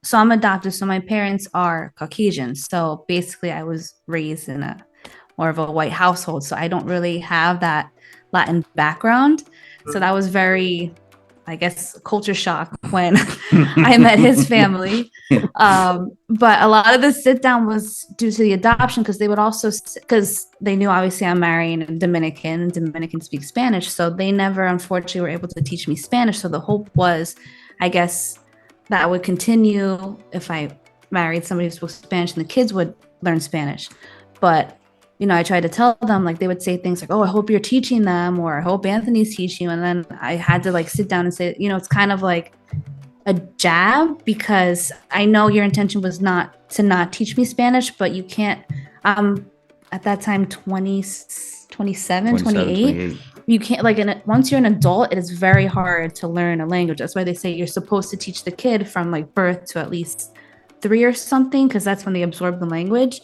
so I'm adopted. So my parents are Caucasian. So basically, I was raised in a more of a white household. So I don't really have that Latin background. So that was very, I guess, culture shock when I met his family. But a lot of the sit down was due to the adoption because they would also, because they knew obviously I'm marrying a Dominican and Dominicans speak Spanish. So they never, unfortunately, were able to teach me Spanish. So the hope was, I guess, that would continue if I married somebody who spoke Spanish and the kids would learn Spanish. But I tried to tell them, like, they would say things like, oh, I hope you're teaching them, or I hope Anthony's teaching you. And then I had to like sit down and say, it's kind of like a jab because I know your intention was not to not teach me Spanish, but you can't, at that time, 27, 28. You can't, like, once you're an adult, it is very hard to learn a language. That's why they say you're supposed to teach the kid from like birth to at least 3 or something, because that's when they absorb the language.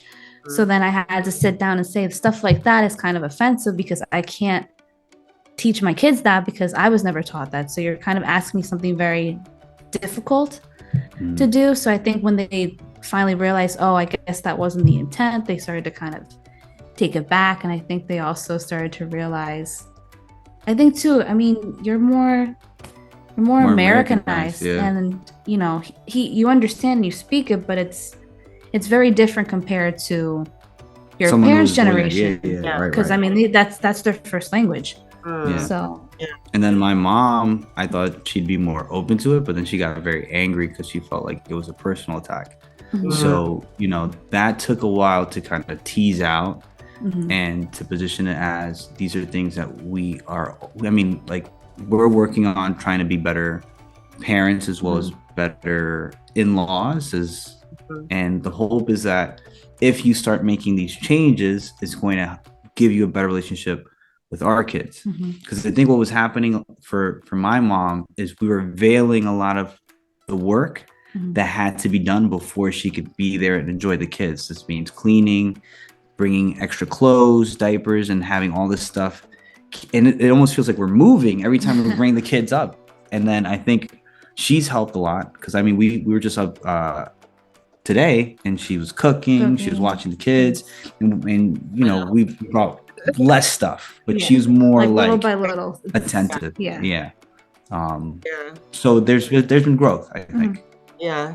So then I had to sit down and say stuff like that is kind of offensive because I can't teach my kids that because I was never taught that. So you're kind of asking me something very difficult to do. So I think when they finally realized, oh, I guess that wasn't the intent, they started to kind of take it back. And I think they also started to realize, I think too, I mean, you're more Americanized, yeah. And you understand, you speak it, but it's very different compared to your parents' generation. Because I mean, that's their first language. So. And then my mom, I thought she'd be more open to it, but then she got very angry because she felt like it was a personal attack. So, that took a while to kind of tease out and to position it as these are things that we're working on trying to be better parents as well as better in-laws and the hope is that if you start making these changes, it's going to give you a better relationship with our kids. Because I think what was happening for my mom is we were veiling a lot of the work that had to be done before she could be there and enjoy the kids. This means cleaning, bringing extra clothes, diapers, and having all this stuff. And it almost feels like we're moving every time we bring the kids up. And then I think she's helped a lot because I mean, we were just up today and she was cooking, she was watching the kids and we brought less stuff, but she was more like little by little attentive. So there's been growth, I think.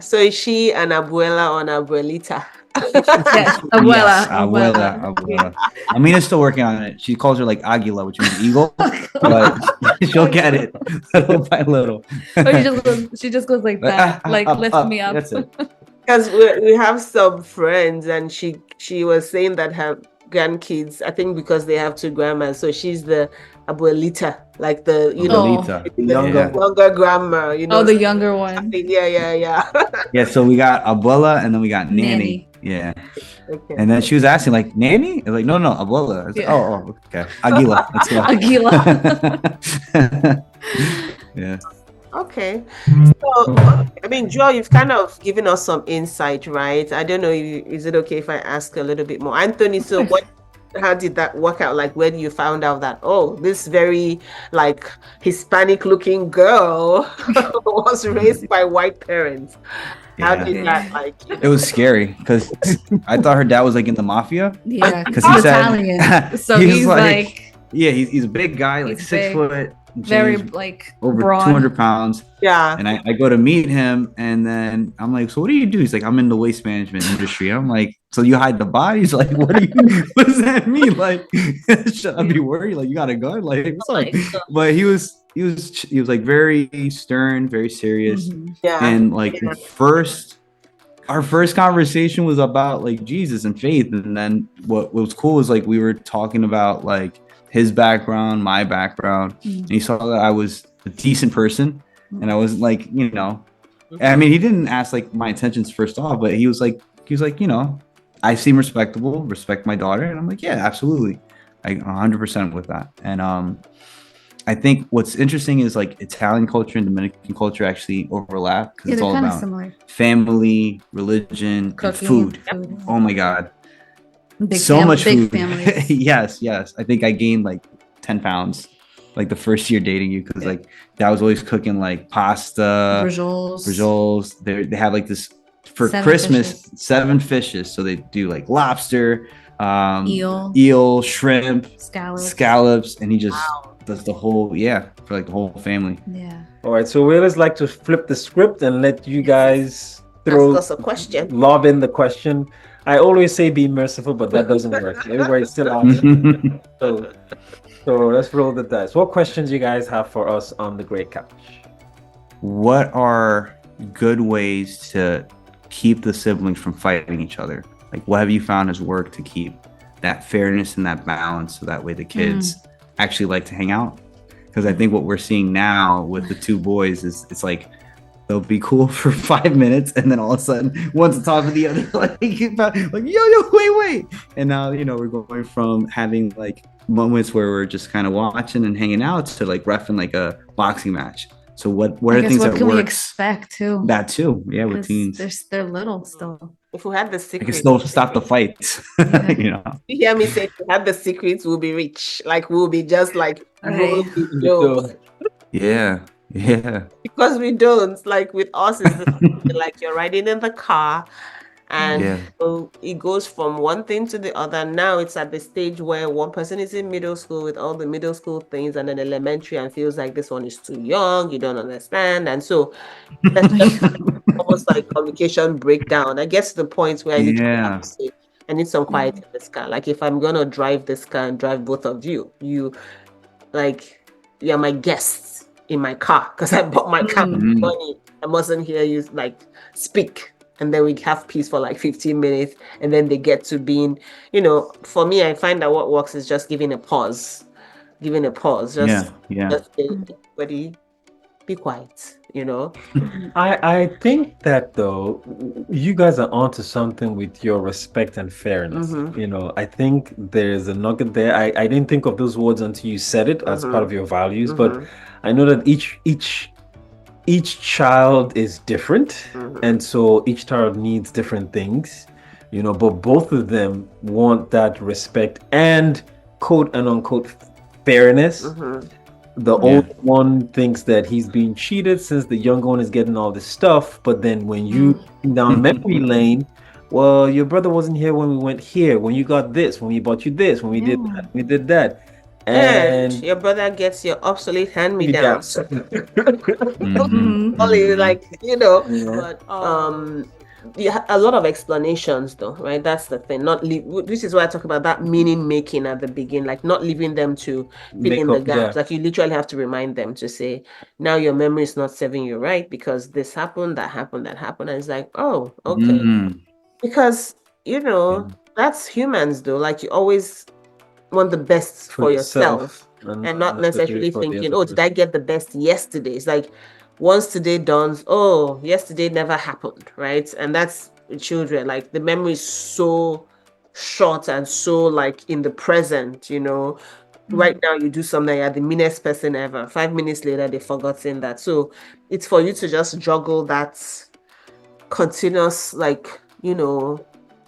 So is she an abuela or an abuelita? Yes, abuela. Abuela. Amina's still working on it. She calls her like Aguila, which means eagle, but she'll get it little by little. She just goes like that, like lift me up. That's it. Because we have some friends, and she was saying that her grandkids, I think because they have two grandmas, so she's the abuelita, like the younger grandma, the younger one. Yeah. So we got abuela and then we got nanny. Yeah. Okay. And then she was asking like nanny? I was like no, abuela. I was like, oh, okay. Aguila. Aguila. Yeah. Okay. So, I mean, Joel, you've kind of given us some insight, right? I don't know, is it okay if I ask a little bit more? Anthony, so how did that work out? Like when you found out that, this very like Hispanic looking girl was raised by white parents. How did that It was scary because I thought her dad was like in the mafia. Yeah, because he's Italian. So he's like he's a big guy, like 6 foot. Very like over broad. 200 pounds. Yeah. And I go to meet him and then I'm like, so what do you do? He's like, I'm in the waste management industry. I'm like, so you hide the bodies? Like, what does that mean? Like, should I be worried? Like, you got a gun? Like, but he was like very stern, very serious. Yeah. And like our first conversation was about like Jesus and faith. And then what was cool was like we were talking about like his background, my background, and he saw that I was a decent person, and I wasn't like, I mean, he didn't ask like my intentions first off, but he was like, I seem respectable, respect my daughter, and I'm like, yeah, absolutely, like 100% with that. And I think what's interesting is like Italian culture and Dominican culture actually overlap because it's all about family, religion, cooking, and food. Oh my God. Big much big food. Families. Yes. I think I gained like 10 pounds like the first year dating you, because like dad was always cooking like pasta, Brijoles. They have like this for 7 Christmas, fishes. 7 fishes. So they do like lobster, Eel. shrimp, Scallops. and he just does the whole for like the whole family. Yeah. All right, so we always like to flip the script and let you guys Ask us a question. lob in the question. I always say be merciful, but that doesn't work. Everybody still asks. So let's roll the dice. What questions you guys have for us on the Great Couch? What are good ways to keep the siblings from fighting each other? Like, what have you found has worked to keep that fairness and that balance, so that way the kids actually like to hang out? Because I think what we're seeing now with the 2 boys is it's like they'll be cool for 5 minutes, and then all of a sudden one's on top of the other, like yo, wait. And now, we're going from having like moments where we're just kind of watching and hanging out to like reffing like a boxing match. So what are things that can work? we expect too? That too, yeah, with teens. They're little still. If we had the I secret, can still stop the fights. You hear me say, if we had the secrets, we'll be rich. Like we'll be just like, Yeah. Because we don't. Like with us, it's like you're riding in the car, and so it goes from one thing to the other. Now it's at the stage where one person is in middle school with all the middle school things, and then elementary, and feels like this one is too young, you don't understand, and so that's just almost like communication breakdown. I get to the point where I literally have to say, I need some quiet in this car. Like if I'm gonna drive this car and drive both of you, you're my guests in my car, because I bought my car with money. I mustn't hear you like speak. And then we have peace for like 15 minutes, and then they get to being, for me, I find that what works is just giving a pause. Just say, everybody, be quiet, I think that though, you guys are onto something with your respect and fairness. I think there's a nugget there. I didn't think of those words until you said it as part of your values, but I know that each child is different, and so each child needs different things, but both of them want that respect and quote and unquote fairness. The old one thinks that he's being cheated since the younger one is getting all this stuff, but then when you down memory lane, well, your brother wasn't here when we went here, when you got this, when we bought you this, when we did that, we did that. And your brother gets your obsolete hand-me-downs. Only like, but a lot of explanations though, right? That's the thing. This is why I talk about that meaning making at the beginning, like not leaving them to fill in the gaps. Like you literally have to remind them to say, now your memory is not serving you right because this happened, that happened, that happened. And it's like, oh, okay. Because, that's humans though. Like you always want the best for yourself and not necessarily thinking, did I get the best yesterday? It's like once today dawns, yesterday never happened, right? And that's with children, like the memory is so short and so like in the present, right now you do something, you're the meanest person ever, 5 minutes later they've forgotten that. So it's for you to just juggle that continuous like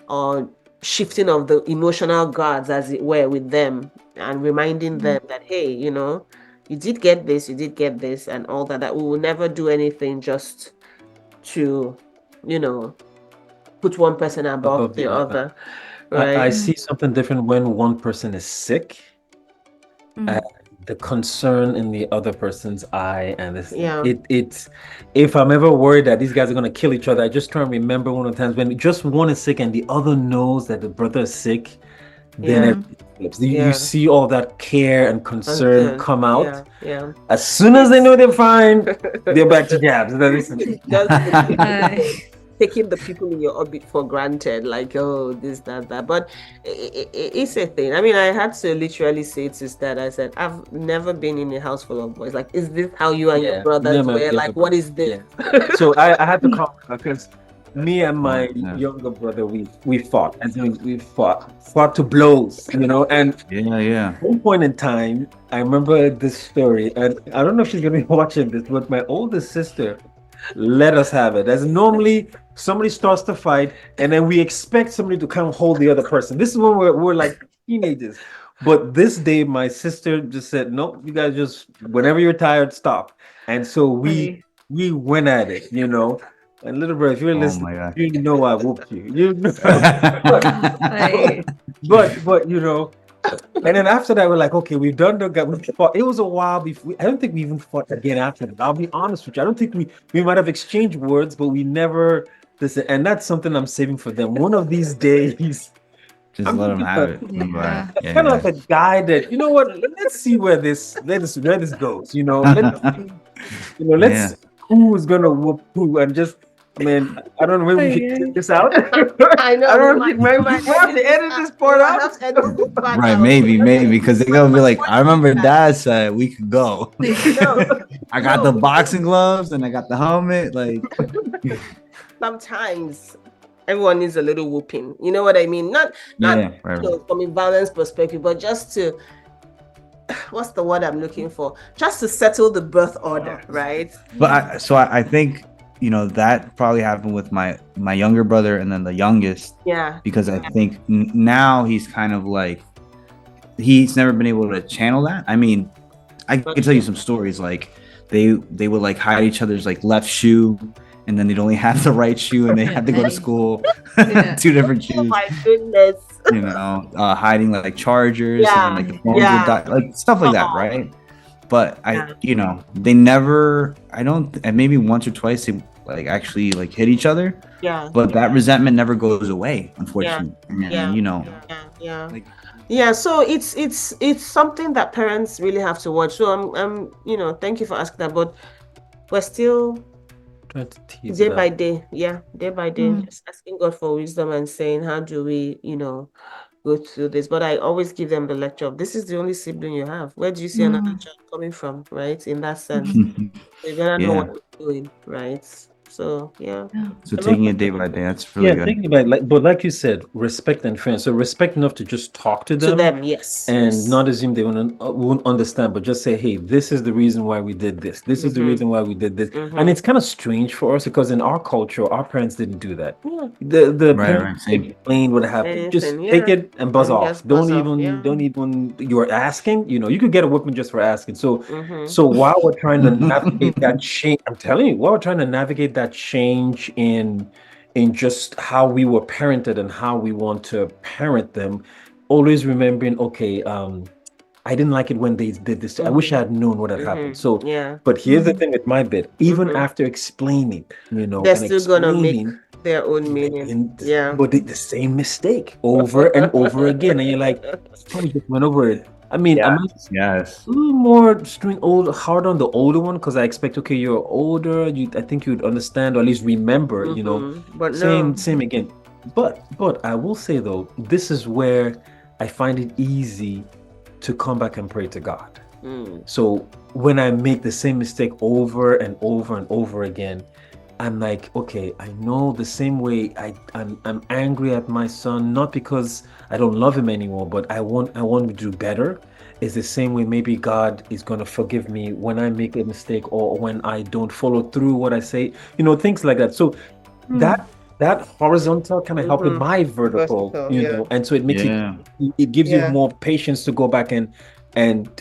or shifting of the emotional guards, as it were, with them, and reminding them that, hey, you did get this, and all that we will never do anything just to, put one person above the other. Right? I see something different when one person is sick. The concern in the other person's eye, and it's if I'm ever worried that these guys are gonna kill each other, I just try and remember one of the times when just one is sick and the other knows that the brother is sick. Then you see all that care and concern come out. As soon as they know they're fine, they're back to jabs. Taking the people in your orbit for granted, like, this, that. But it's a thing. I mean, I had to literally say to Dad, I said, I've never been in a house full of boys. Like, is this how you and your brothers were? Like, what is this? So I had to come because me and my younger brother, we fought. And we fought to blows, and at one point in time, I remember this story, and I don't know if she's gonna be watching this, but my oldest sister let us have it. As normally somebody starts to fight and then we expect somebody to come hold the other person. This is when we're like teenagers. But this day, my sister just said, "Nope, you guys just whenever you're tired, stop." And so we went at it, you know. And little bro, if you're Oh listening, my god. you know I whooped you. You know, Right. but you know. And then after that, we're like, okay, we've done the we fought. It was a while before. I don't think we even fought again after that. I'll be honest with you. I don't think we might have exchanged words, but we never. Listen, and that's something I'm saving for them. One of these days, Just I'm let them thinking have of it. Yeah. Yeah, kind of like a guy that you know what. Let's see where this goes. You know, let's Yeah. who's gonna whoop who, and just. Man, I don't know. Maybe we should Okay. take this out. I know. I don't we think might- we have to edit this part we out. have to edit this part Right, out. maybe, because they're gonna be like, I remember Dad said we could go. No, I got the boxing gloves and I got the helmet. Like, sometimes everyone needs a little whooping. You know what I mean? Not yeah, right. from a violence perspective, but just to what's the word I'm looking for? Just to settle the birth order, right? But I think that probably happened with my younger brother and then the youngest. Yeah. Because I think now he's kind of like he's never been able to channel that. I mean, I can tell you some stories like they would like hide each other's like left shoe, and then they'd only have the right shoe, and they had to go to school two different Oh shoes. my goodness. Hiding like chargers and like the phones would die, like stuff like that, right? But they never. I don't. And maybe once or twice they like actually like hit each other. Yeah. But that resentment never goes away, unfortunately. Yeah. Yeah. Like, yeah, so it's something that parents really have to watch. So I'm thank you for asking that, but we're still day by day, just asking God for wisdom and saying, how do we, go through this? But I always give them the lecture of this is the only sibling you have. Where do you see another child coming from, right? In that sense, you better know what you're doing, right? So yeah. So taking it day by day, that's really good. Thinking about but like you said, respect and fairness. So respect enough to just talk to them. Yes. And not assume they won't understand, but just say, hey, this is the reason why we did this. This is the reason why we did this. And it's kind of strange for us because in our culture, our parents didn't do that. Yeah. The parents explain what happened. Just take it and buzz off. Don't even you're asking, you could get a whipping just for asking. So while we're trying to navigate that change, I'm telling you, while we're trying to navigate that change in just how we were parented and how we want to parent them, always remembering, okay, I didn't like it when they did this. I wish I had known what had happened. So, but here's the thing with my bit. Even after explaining, they're still gonna make their own meaning. But the same mistake over and over again, and you're like, oh, we just went over it. I mean, I'm a little more hard on the older one because I expect, okay, you're older. I think you'd understand or at least remember, But same again. But I will say though, this is where I find it easy to come back and pray to God. So when I make the same mistake over and over and over again, I'm like, okay, I know the same way I'm angry at my son, not because I don't love him anymore, but I want him to do better. Is the same way maybe God is going to forgive me when I make a mistake or when I don't follow through what I say, things like that. So that horizontal kind of help with my vertical, and so it makes it gives you more patience to go back and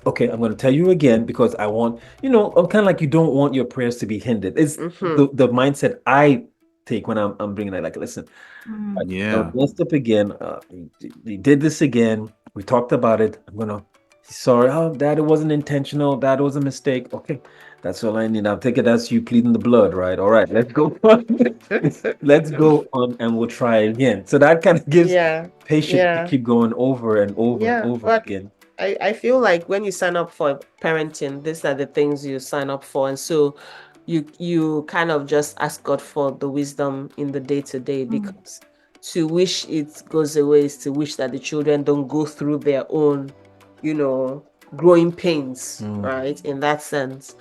okay, I'm going to tell you again because I want, I'm kind of like you don't want your prayers to be hindered. It's the mindset I take when I'm bringing that, like, listen, I messed up again. We did this again. We talked about it. I'm going to, sorry, Dad, it wasn't intentional. That was a mistake. Okay, that's all I need. I'll take it as you pleading the blood, right? All right, let's go on. Let's go on and we'll try again. So that kind of gives patience to keep going over and over and over again. I feel like when you sign up for parenting, these are the things you sign up for. And so you kind of just ask God for the wisdom in the day-to-day because to wish it goes away is to wish that the children don't go through their own, growing pains, right? In that sense.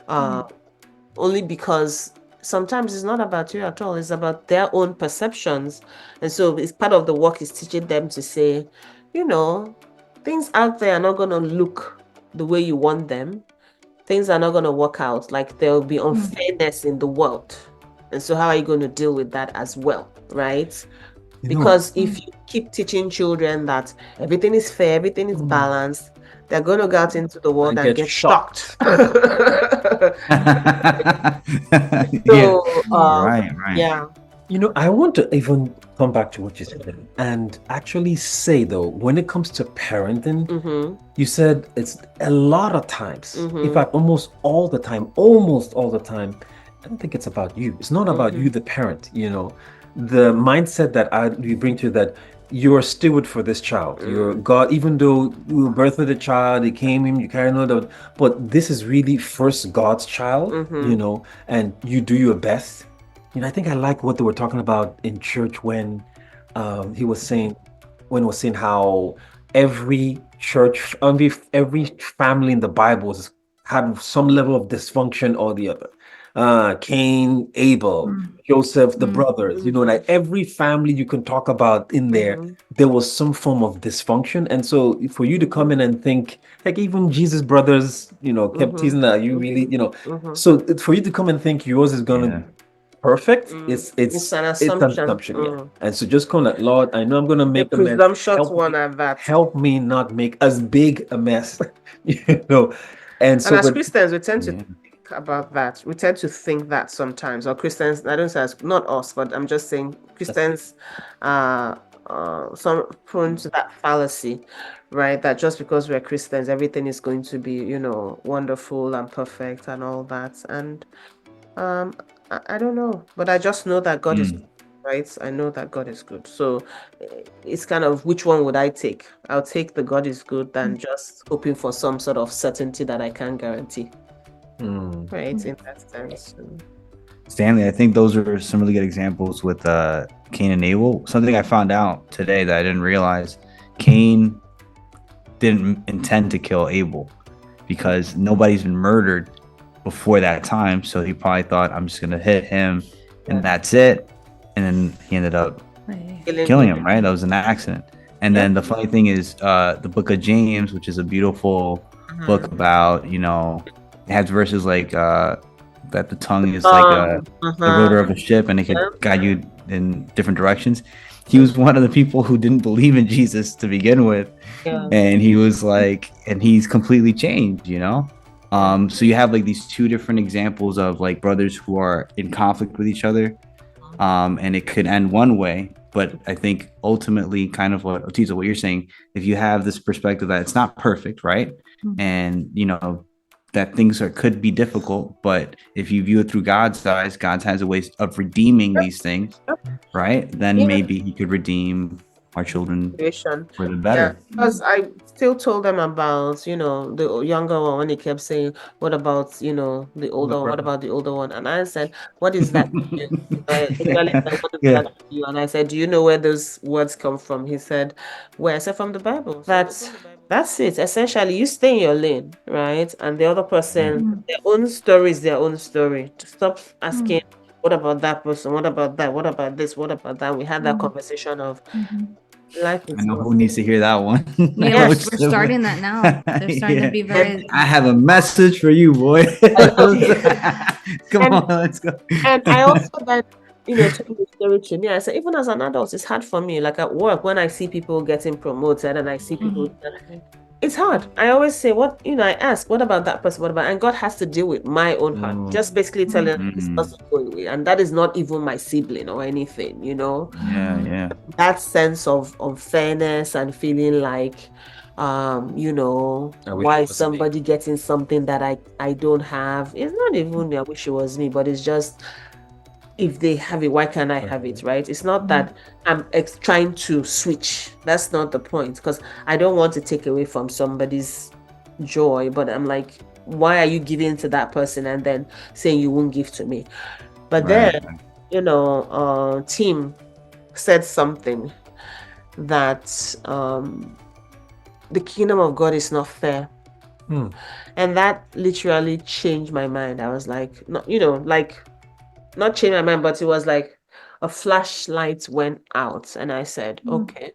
Only because sometimes it's not about you at all. It's about their own perceptions. And so it's part of the work is teaching them to say, things out there are not going to look the way you want them. Things are not going to work out. Like there will be unfairness in the world. And so how are you going to deal with that as well, right? Because if you keep teaching children that everything is fair, everything is balanced, they're going to go out into the world and get shocked. So, right. yeah. I want to even come back to what you said and actually say, though, when it comes to parenting, you said it's a lot of times, in fact, almost all the time, I don't think it's about you. It's not about you, the parent, the mindset that you bring to that you're a steward for this child. You're God, even though you birthed the child, it came in, you carry on, but this is really first God's child, and you do your best. I think I like what they were talking about in church when he was saying how every church, every family in the Bible had some level of dysfunction or the other. Cain, Abel, Joseph, the brothers, like every family you can talk about in there was some form of dysfunction. And so for you to come in and think, like even Jesus' brothers, kept teasing that you really, so for you to come and think yours is going to perfect, it's an assumption. Yeah. And so just call it, Lord, I know I'm going to make a mess. Help me not make as big a mess, And so, as Christians, we tend to think about that. We tend to think that sometimes, or Christians, I don't say not us, but I'm just saying Christians are some prone to that fallacy, right? That just because we're Christians, everything is going to be, wonderful and perfect and all that. And I don't know, but I just know that God is good, right? I know that God is good. So it's kind of, which one would I take? I'll take the God is good than just hoping for some sort of certainty that I can't guarantee. Right, in that sense. Stanley, I think those are some really good examples with Cain and Abel. Something I found out today that I didn't realize: Cain didn't intend to kill Abel because nobody's been murdered before that time, so he probably thought, I'm just gonna hit him and that's it. And then he ended up killing him, right? That was an accident. And then the funny thing is, the book of James, which is a beautiful book about, it has verses like that the tongue is like the rotor of a ship and it could guide you in different directions. He was one of the people who didn't believe in Jesus to begin with. And he was like, and he's completely changed, So you have like these two different examples of like brothers who are in conflict with each other, and it could end one way. But I think ultimately, kind of what Otizo, what you're saying, if you have this perspective that it's not perfect, right, and that things could be difficult, but if you view it through God's eyes, God has a way of redeeming these things, right? Then maybe He could redeem our children for the better. Because I still told them about, the younger one when he kept saying, what about, the older one? What about the older one? And I said, what is that? And I said, do you know where those words come from? He said, where? I said, from the Bible. That's it. Essentially, you stay in your lane, right? And the other person, their own story is their own story. To stop asking, what about that person? What about that? What about this? What about that? We had that conversation of life. I know who needs to hear that one. Yeah, we're starting that now. They're starting to be very. I have a message for you, boy. Come on, let's go. And I also then, told the story to me. I said, even as an adult, it's hard for me. Like at work, when I see people getting promoted and I see people, it's hard. I always say, I ask, what about that person? What about? And God has to deal with my own heart. Just basically telling them this doesn't go away, and that is not even my sibling or anything. Yeah. That sense of fairness and feeling like, why is somebody getting something that I don't have? It's not even I wish it was me, but it's just, if they have it, why can't I have it, right? It's not that I'm trying to switch. That's not the point, because I don't want to take away from somebody's joy, but I'm like, why are you giving to that person and then saying you won't give to me? But then, Tim said something that the kingdom of God is not fair. And that literally changed my mind. I was like, not change my mind, but it was like a flashlight went out and I said, okay.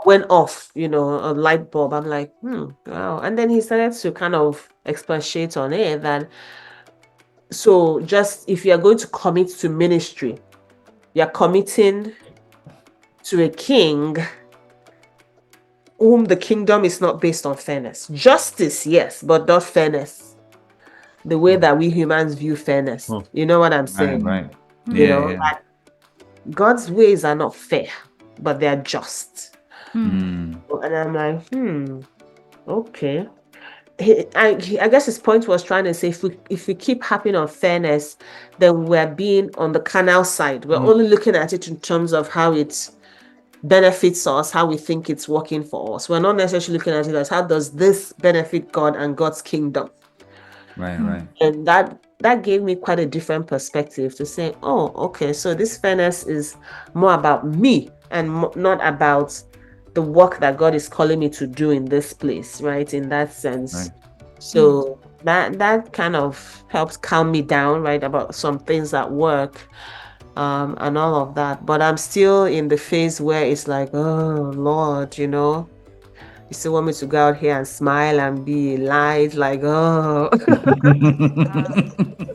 Went off, a light bulb. I'm like, wow. And then he started to kind of expatiate on it that, so just if you're going to commit to ministry, you're committing to a king whom the kingdom is not based on fairness. Justice, yes, but not fairness. The way that we humans view fairness. You know what I'm saying? Right. You know, like God's ways are not fair, but they are just. And I'm like, okay. I guess his point was trying to say if we keep harping on fairness, then we're being on the carnal side. We're only looking at it in terms of how it benefits us, how we think it's working for us. We're not necessarily looking at it as how does this benefit God and God's kingdom. Right. And that gave me quite a different perspective to say, oh, okay, so this fairness is more about me and not about the work that God is calling me to do in this place, right? In that sense. Right. So that kind of helps calm me down, right, about some things at work, and all of that. But I'm still in the phase where it's like, oh Lord, you still want me to go out here and smile and be light, like, oh.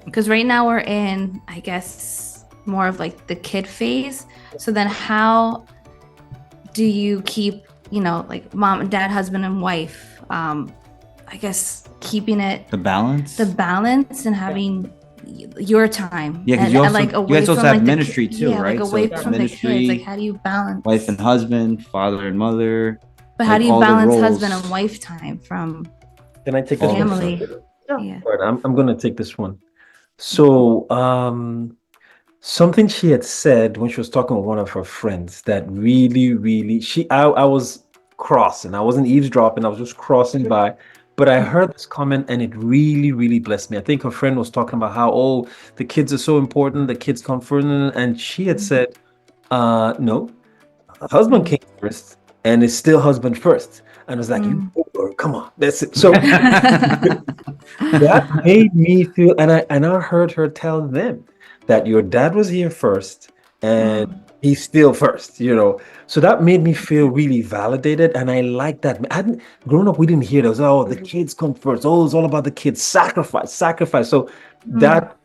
Because right now we're in, I guess, more of like the kid phase. So then how do you keep, like mom and dad, husband and wife, I guess keeping it the balance and having your time. Yeah, because you guys also have ministry too, right? Like away from the kids. Like, how do you balance wife and husband, father and mother? But how do you balance husband and wife time from Can I take this family? One? Yeah. All right, I'm going to take this one. So, something she had said when she was talking with one of her friends that really, I was crossing. I wasn't eavesdropping. I was just crossing by. But I heard this comment and it really blessed me. I think her friend was talking about how, the kids are so important. The kids come first. And she had said, no, husband came first and it's still husband first. And I was like, come on, that's it. So that made me feel, and I heard her tell them that your dad was here first and he's still first, So that made me feel really validated. And I like that. Growing up, we didn't hear those, the kids come first. Oh, it's all about the kids. Sacrifice. So that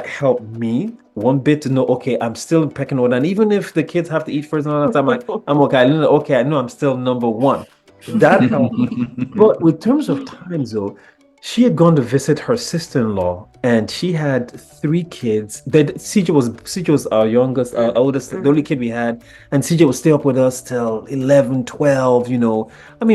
helped me one bit to know, okay, I'm still in pecking order. And even if the kids have to eat first and all that, I'm like, I'm okay. I know I'm still number one. That helped. But with terms of time, though, she had gone to visit her sister-in-law, and she had 3 kids. CJ was our youngest, oldest, the only kid we had, and CJ would stay up with us till 11, 12.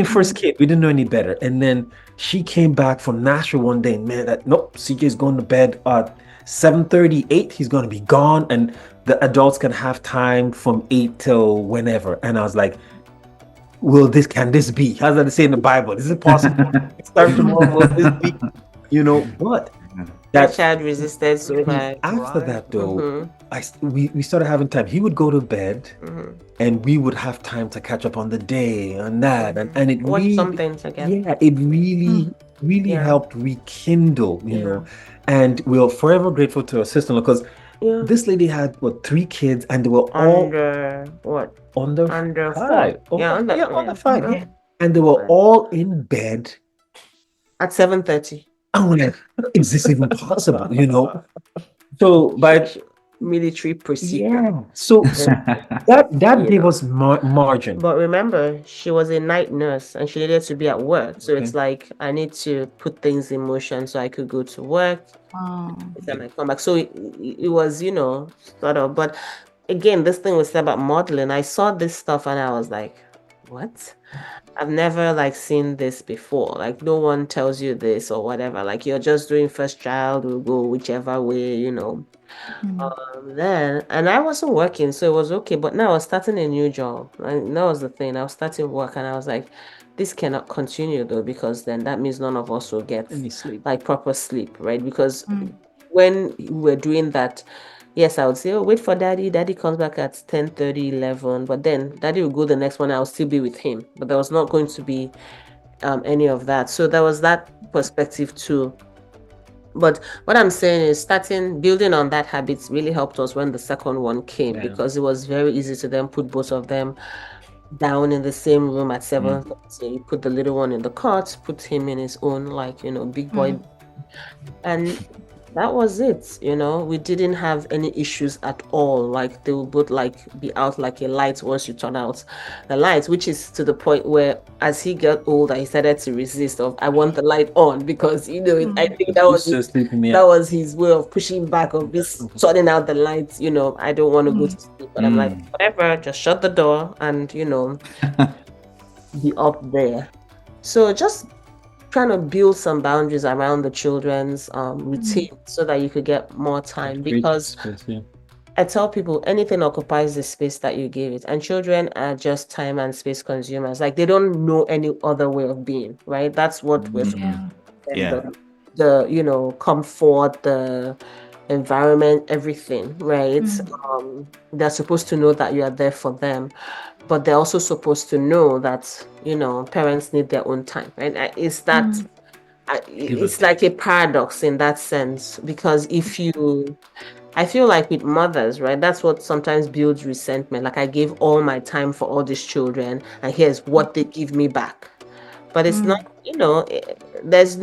First kid, we didn't know any better. And then she came back from Nashville one day, and man, nope, CJ's going to bed at 7:30, 8. He's going to be gone, and the adults can have time from 8 till whenever. And I was like, can this be? How's that say in the Bible? Is it possible? Start tomorrow, will this be? But that child resisted so much. After that, though, we started having time. He would go to bed, and we would have time to catch up on the day and that, and it watch really, something together. Yeah, it really helped rekindle, know. And we're forever grateful to our sister-in-law because this lady had 3 kids, and they were all under 5. Under 5. Yeah. And they were all in bed at 7:30. I'm like, is this even possible? So by military procedure. Yeah. So that gave us margin. But remember, she was a night nurse and she needed to be at work. So it's like, I need to put things in motion so I could go to work. Then I come back. So it was, sort of. But again, this thing was about modeling. I saw this stuff and I was like, what? I've never seen this before. No one tells you this or whatever. You're just doing first child, will go whichever way, Then, and I wasn't working, so it was okay. But now I was starting a new job. And that was the thing. I was starting work and I was like, this cannot continue though, because then that means none of us will get any sleep, proper sleep, right? Because when we're doing that, yes, I would say, wait for daddy. Daddy comes back at 10:30, 11. But then daddy will go the next one. I'll still be with him. But there was not going to be any of that. So there was that perspective too. But what I'm saying is building on that habits really helped us when the second one came, because it was very easy to then put both of them down in the same room at 7. So you put the little one in the cot, put him in his own, big boy. And that was it. We didn't have any issues at all. Like they would both like be out like a light once you turn out the lights, which is to the point where as he got older, he started to resist of I want the light on because I think that was his way of pushing back of this turning out the lights. I don't want to go to sleep, but I'm like, whatever, just shut the door and be up there. So just trying to build some boundaries around the children's routine so that you could get more time, because I tell people anything occupies the space that you give it, and children are just time and space consumers. Like they don't know any other way of being, right? That's what we're the comfort, the environment, everything, right? They're supposed to know that you are there for them, but they're also supposed to know that parents need their own time, right? It's like a paradox in that sense, because I feel like with mothers, right, that's what sometimes builds resentment. Like I gave all my time for all these children and here's what they give me back. But it's not, there's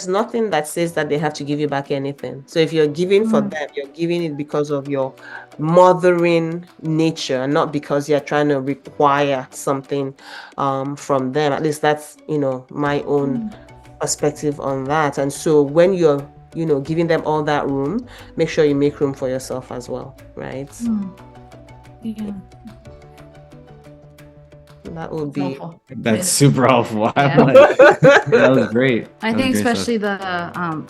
nothing that says that they have to give you back anything. So if you're giving for them, you're giving it because of your mothering nature, not because you're trying to require something from them. At least that's, my own perspective on that. And so when you're, giving them all that room, make sure you make room for yourself as well, right? Yeah. That would be that's super helpful. Yeah. That was great. I think especially the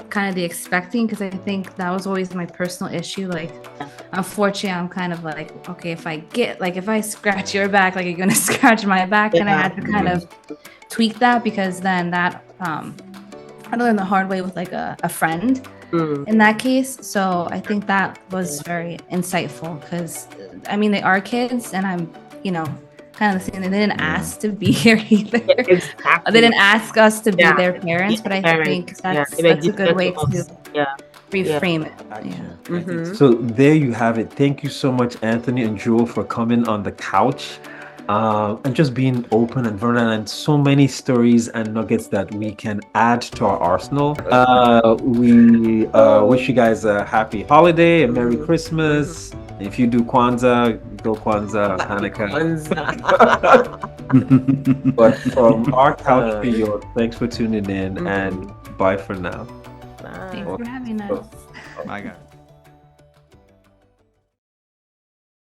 kind of the expecting, because I think that was always my personal issue. Like, unfortunately, I'm kind of like, okay, if I scratch your back, like you're gonna scratch my back, and I had to kind of tweak that, because then that I learned the hard way with like a friend in that case. So I think that was very insightful, because I mean they are kids, and I'm kind of the same. They didn't ask to be here either. Exactly. They didn't ask us to be their parents, but I think that's a good way to reframe it. Yeah. So there you have it. Thank you so much, Anthony and Jewel, for coming on the couch and just being open and vulnerable, and so many stories and nuggets that we can add to our arsenal. We wish you guys a happy holiday, a Merry Christmas. If you do Kwanzaa, go Kwanzaa, Hanukkah. But from our couch to yours, thanks for tuning in, and bye for now. Thanks for having us. Bye, guys.